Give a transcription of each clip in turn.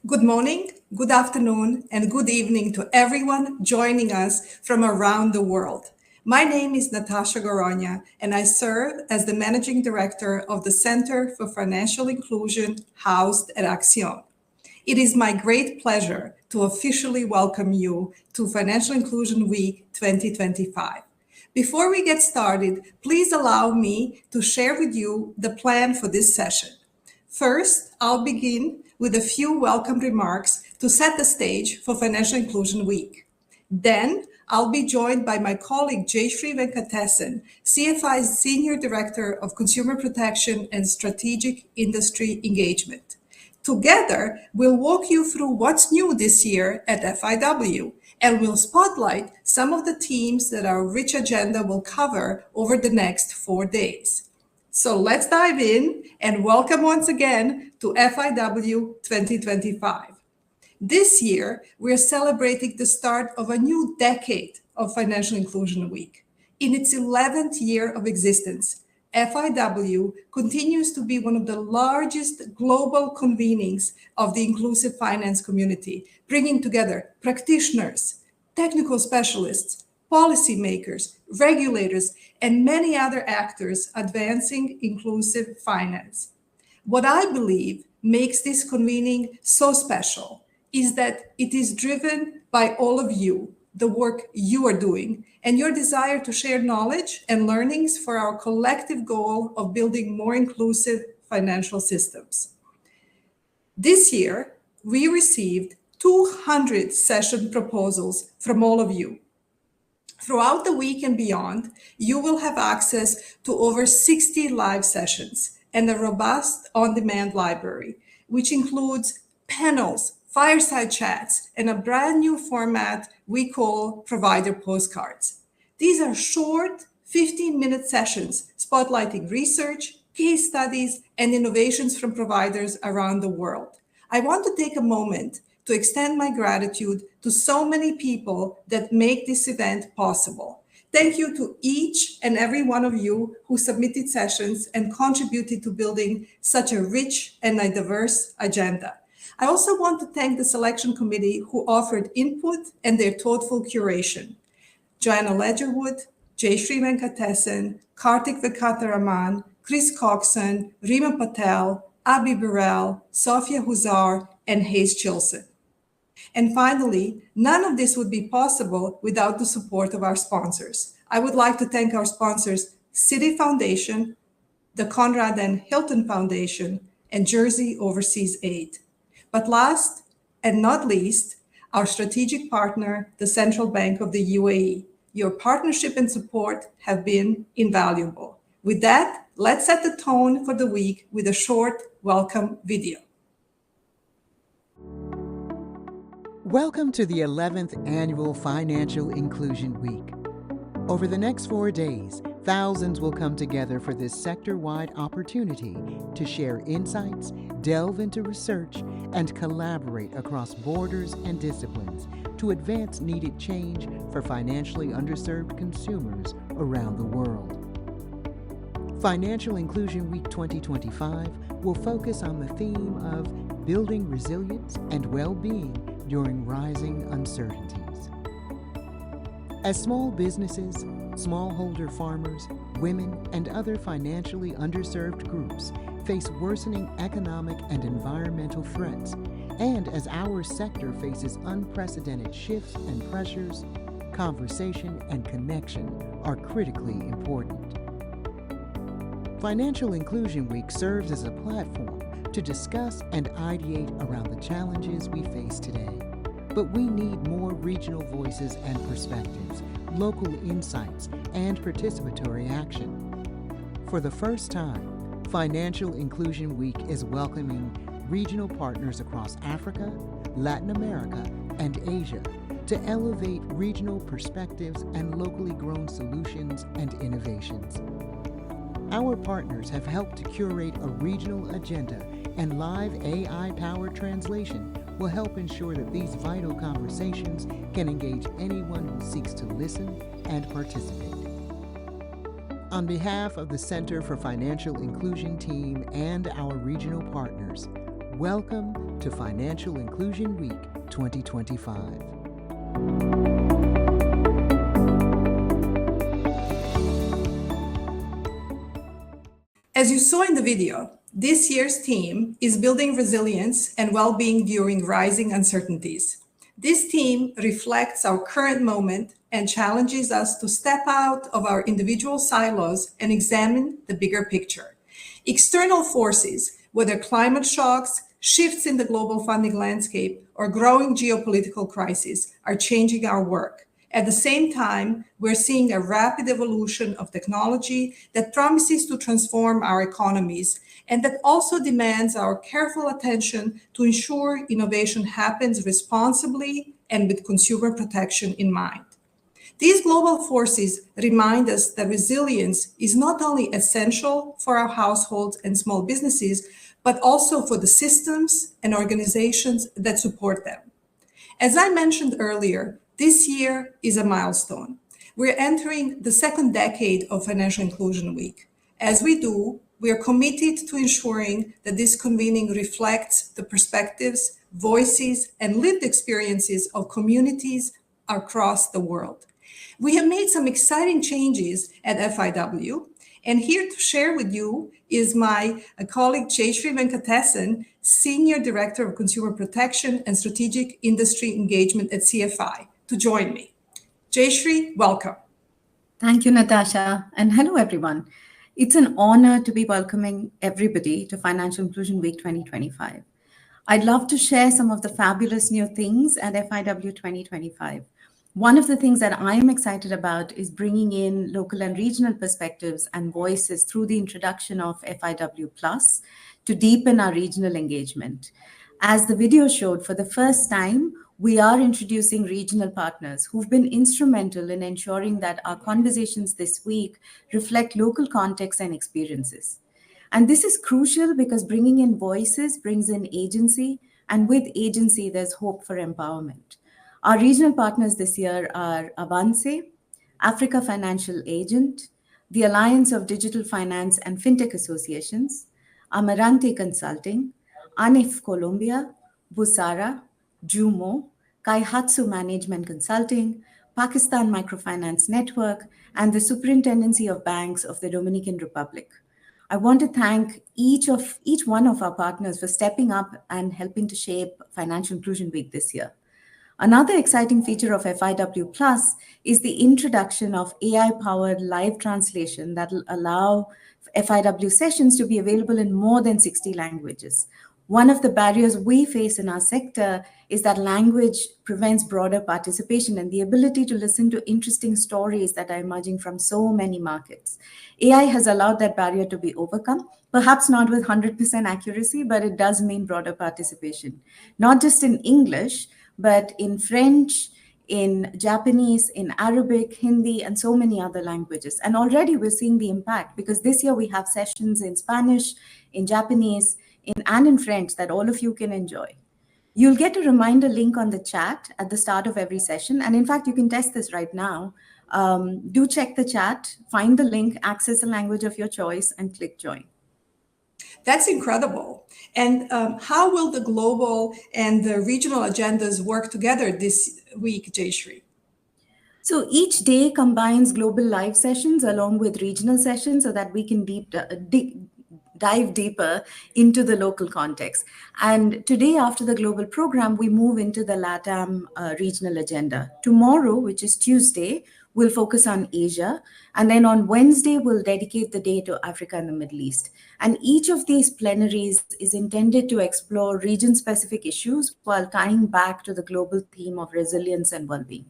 Good morning, good afternoon, and good evening to everyone joining us from around the world. My name is Natasha Goronia, and I serve as the Managing Director of the Center for Financial Inclusion housed at Axion. It is my great pleasure to officially welcome you to Financial Inclusion Week 2025. Before we get started, please allow me to share with you the plan for this session. First, I'll begin with a few welcome remarks to set the stage for Financial Inclusion Week. Then, I'll be joined by my colleague Jayshree Venkatesan, CFI's Senior Director of Consumer Protection and Strategic Industry Engagement. Together, we'll walk you through what's new this year at FIW, and we'll spotlight some of the themes that our rich agenda will cover over the next 4 days. So let's dive in and welcome once again to FIW 2025. This year, we're celebrating the start of a new decade of Financial Inclusion Week. In its 11th year of existence, FIW continues to be one of the largest global convenings of the inclusive finance community, bringing together practitioners, technical specialists, policymakers, regulators, and many other actors advancing inclusive finance. What I believe makes this convening so special is that it is driven by all of you, the work you are doing, and your desire to share knowledge and learnings for our collective goal of building more inclusive financial systems. This year, we received 200 session proposals from all of you. Throughout the week and beyond, you will have access to over 60 live sessions and a robust on-demand library, which includes panels, fireside chats, and a brand new format we call provider postcards. These are short, 15-minute sessions spotlighting research, case studies, and innovations from providers around the world. I want to take a moment to extend my gratitude to so many people that make this event possible. Thank you to each and every one of you who submitted sessions and contributed to building such a rich and a diverse agenda. I also want to thank the selection committee who offered input and their thoughtful curation. Joanna Ledgerwood, Jayshree Venkatesan, Kartik Venkataraman, Chris Coxon, Rima Patel, Abhi Burrell, Sophia Huzar, and Hayes Chilson. And finally, none of this would be possible without the support of our sponsors. I would like to thank our sponsors, Citi Foundation, the Conrad and Hilton Foundation, and Jersey Overseas Aid. But last and not least, our strategic partner, the Central Bank of the UAE. Your partnership and support have been invaluable. With that, let's set the tone for the week with a short welcome video. Welcome to the 11th Annual Financial Inclusion Week. Over the next 4 days, thousands will come together for this sector-wide opportunity to share insights, delve into research, and collaborate across borders and disciplines to advance needed change for financially underserved consumers around the world. Financial Inclusion Week 2025 will focus on the theme of building resilience and well-being during rising uncertainties. As small businesses, smallholder farmers, women, and other financially underserved groups face worsening economic and environmental threats, and as our sector faces unprecedented shifts and pressures, conversation and connection are critically important. Financial Inclusion Week serves as a platform to discuss and ideate around the challenges we face today. But we need more regional voices and perspectives, local insights, and participatory action. For the first time, Financial Inclusion Week is welcoming regional partners across Africa, Latin America, and Asia to elevate regional perspectives and locally grown solutions and innovations. Our partners have helped to curate a regional agenda, and live AI-powered translation will help ensure that these vital conversations can engage anyone who seeks to listen and participate. On behalf of the Center for Financial Inclusion team and our regional partners, Welcome to Financial Inclusion Week 2025. As you saw in the video, this year's theme is building resilience and well-being during rising uncertainties. This theme reflects our current moment and challenges us to step out of our individual silos and examine the bigger picture. External forces, whether climate shocks, shifts in the global funding landscape, or growing geopolitical crises, are changing our work. At the same time, we're seeing a rapid evolution of technology that promises to transform our economies and that also demands our careful attention to ensure innovation happens responsibly and with consumer protection in mind. These global forces remind us that resilience is not only essential for our households and small businesses, but also for the systems and organizations that support them. As I mentioned earlier, this year is a milestone. We're entering the second decade of Financial Inclusion Week. As we do, we are committed to ensuring that this convening reflects the perspectives, voices, and lived experiences of communities across the world. We have made some exciting changes at FIW, and here to share with you is my colleague Jayshree Venkatesan, Senior Director of Consumer Protection and Strategic Industry Engagement at CFI, to join me. Jayshree, welcome. Thank you, Natasha, and hello, everyone. It's an honor to be welcoming everybody to Financial Inclusion Week 2025. I'd love to share some of the fabulous new things at FIW 2025. One of the things that I'm excited about is bringing in local and regional perspectives and voices through the introduction of FIW Plus to deepen our regional engagement. As the video showed, for the first time, we are introducing regional partners who've been instrumental in ensuring that our conversations this week reflect local context and experiences. And this is crucial because bringing in voices brings in agency, and with agency, there's hope for empowerment. Our regional partners this year are Avance, Africa Financial Agent, the Alliance of Digital Finance and Fintech Associations, Amarante Consulting, ANIF Colombia, Busara, Jumo, Kaihatsu Management Consulting, Pakistan Microfinance Network, and the Superintendency of Banks of the Dominican Republic. I want to thank each one of our partners for stepping up and helping to shape Financial Inclusion Week this year. Another exciting feature of FIW Plus is the introduction of AI-powered live translation that will allow FIW sessions to be available in more than 60 languages. One of the barriers we face in our sector is that language prevents broader participation and the ability to listen to interesting stories that are emerging from so many markets. AI has allowed that barrier to be overcome, perhaps not with 100% accuracy, but it does mean broader participation, not just in English, but in French, in Japanese, in Arabic, Hindi, and so many other languages. And already we're seeing the impact because this year we have sessions in Spanish, in Japanese, and in French that all of you can enjoy. You'll get a reminder link on the chat at the start of every session. And in fact, you can test this right now. Do check the chat, find the link, access the language of your choice, and click join. That's incredible. And how will the global and the regional agendas work together this week, Jayshree? So each day combines global live sessions along with regional sessions so that we can dive deeper into the local context. And today, after the global program, we move into the LATAM regional agenda. Tomorrow, which is Tuesday, we'll focus on Asia. And then on Wednesday, we'll dedicate the day to Africa and the Middle East. And each of these plenaries is intended to explore region-specific issues while tying back to the global theme of resilience and well-being.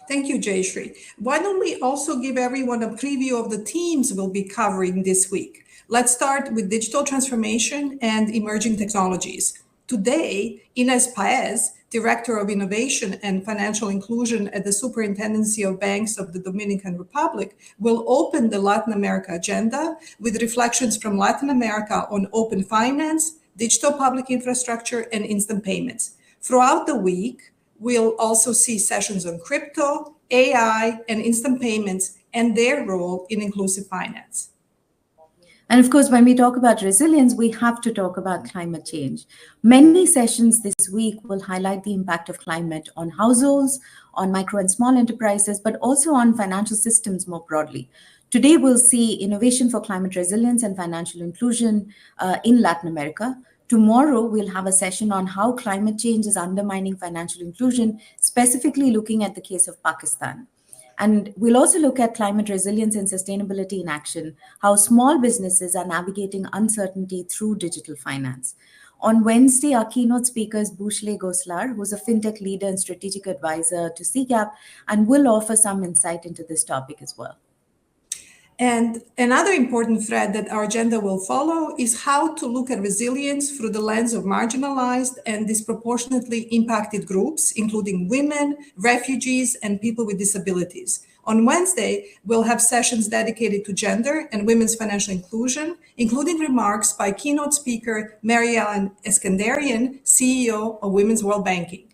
Thank you, Jayshree. Why don't we also give everyone a preview of the themes we'll be covering this week? Let's start with digital transformation and emerging technologies. Today, Inés Paez, Director of Innovation and Financial Inclusion at the Superintendency of Banks of the Dominican Republic, will open the Latin America agenda with reflections from Latin America on open finance, digital public infrastructure, and instant payments. Throughout the week, we'll also see sessions on crypto, AI, and instant payments and their role in inclusive finance. And of course, when we talk about resilience, we have to talk about climate change. Many sessions this week will highlight the impact of climate on households, on micro and small enterprises, but also on financial systems more broadly. Today, we'll see innovation for climate resilience and financial inclusion in Latin America. Tomorrow, we'll have a session on how climate change is undermining financial inclusion, specifically looking at the case of Pakistan. And we'll also look at climate resilience and sustainability in action, how small businesses are navigating uncertainty through digital finance. On Wednesday, our keynote speaker is Bushle Goslar, who's a fintech leader and strategic advisor to CGAP, and will offer some insight into this topic as well. And another important thread that our agenda will follow is how to look at resilience through the lens of marginalized and disproportionately impacted groups, including women, refugees, and people with disabilities. On Wednesday, we'll have sessions dedicated to gender and women's financial inclusion, including remarks by keynote speaker Mary Ellen Eskandarian, CEO of Women's World Banking.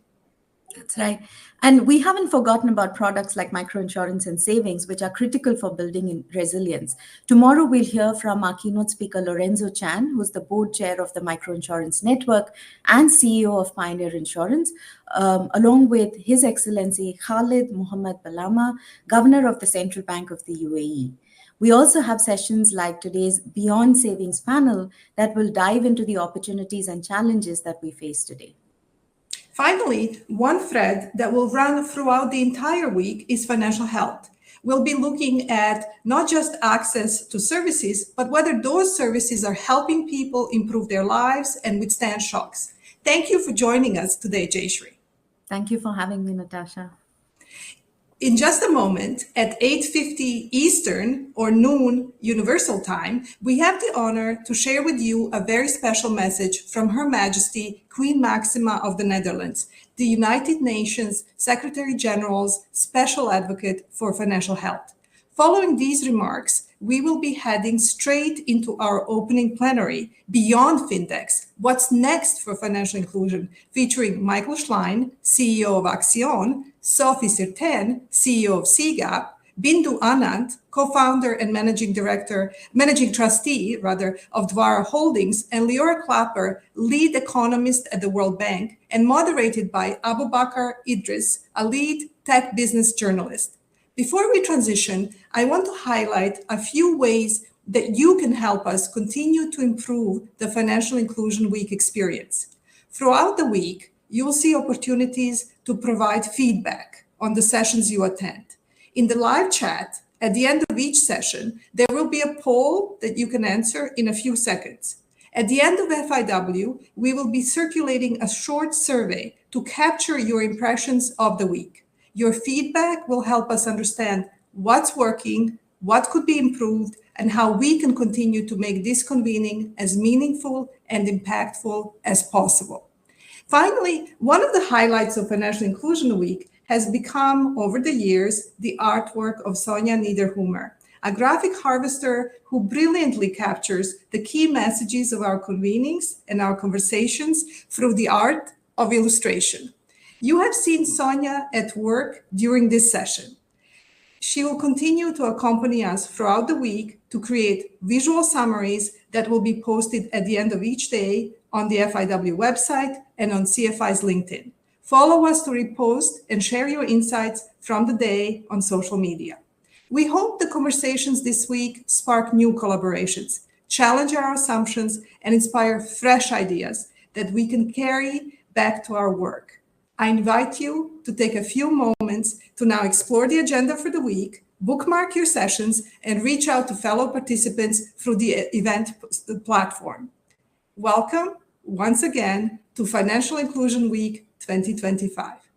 That's right. And we haven't forgotten about products like microinsurance and savings, which are critical for building resilience. Tomorrow, we'll hear from our keynote speaker, Lorenzo Chan, who's the board chair of the Microinsurance Network and CEO of Pioneer Insurance, along with His Excellency Khalid Mohammed Balama, Governor of the Central Bank of the UAE. We also have sessions like today's Beyond Savings panel that will dive into the opportunities and challenges that we face today. Finally, one thread that will run throughout the entire week is financial health. We'll be looking at not just access to services, but whether those services are helping people improve their lives and withstand shocks. Thank you for joining us today, Jayshree. Thank you for having me, Natasha. In just a moment, at 8:50 Eastern or noon Universal Time, we have the honor to share with you a very special message from Her Majesty Queen Maxima of the Netherlands, the United Nations Secretary General's Special Advocate for Financial Health. Following these remarks, we will be heading straight into our opening plenary, Beyond Fintechs, What's Next for Financial Inclusion, featuring Michael Schlein, CEO of Axion, Sophie Sirten, CEO of CGAP, Bindu Anand, co-founder and managing trustee of Dwara Holdings, and Leora Clapper, lead economist at the World Bank, and moderated by Abu Bakr Idris, a lead tech business journalist. Before we transition, I want to highlight a few ways that you can help us continue to improve the Financial Inclusion Week experience. Throughout the week, you will see opportunities to provide feedback on the sessions you attend. In the live chat, at the end of each session, there will be a poll that you can answer in a few seconds. At the end of FIW, we will be circulating a short survey to capture your impressions of the week. Your feedback will help us understand what's working, what could be improved, and how we can continue to make this convening as meaningful and impactful as possible. Finally, one of the highlights of Financial Inclusion Week has become, over the years, the artwork of Sonja Niederhumer, a graphic harvester who brilliantly captures the key messages of our convenings and our conversations through the art of illustration. You have seen Sonja at work during this session. She will continue to accompany us throughout the week to create visual summaries that will be posted at the end of each day on the FIW website and on CFI's LinkedIn. Follow us to repost and share your insights from the day on social media. We hope the conversations this week spark new collaborations, challenge our assumptions, and inspire fresh ideas that we can carry back to our work. I invite you to take a few moments to now explore the agenda for the week, bookmark your sessions, and reach out to fellow participants through the event platform. Welcome once again to Financial Inclusion Week 2025.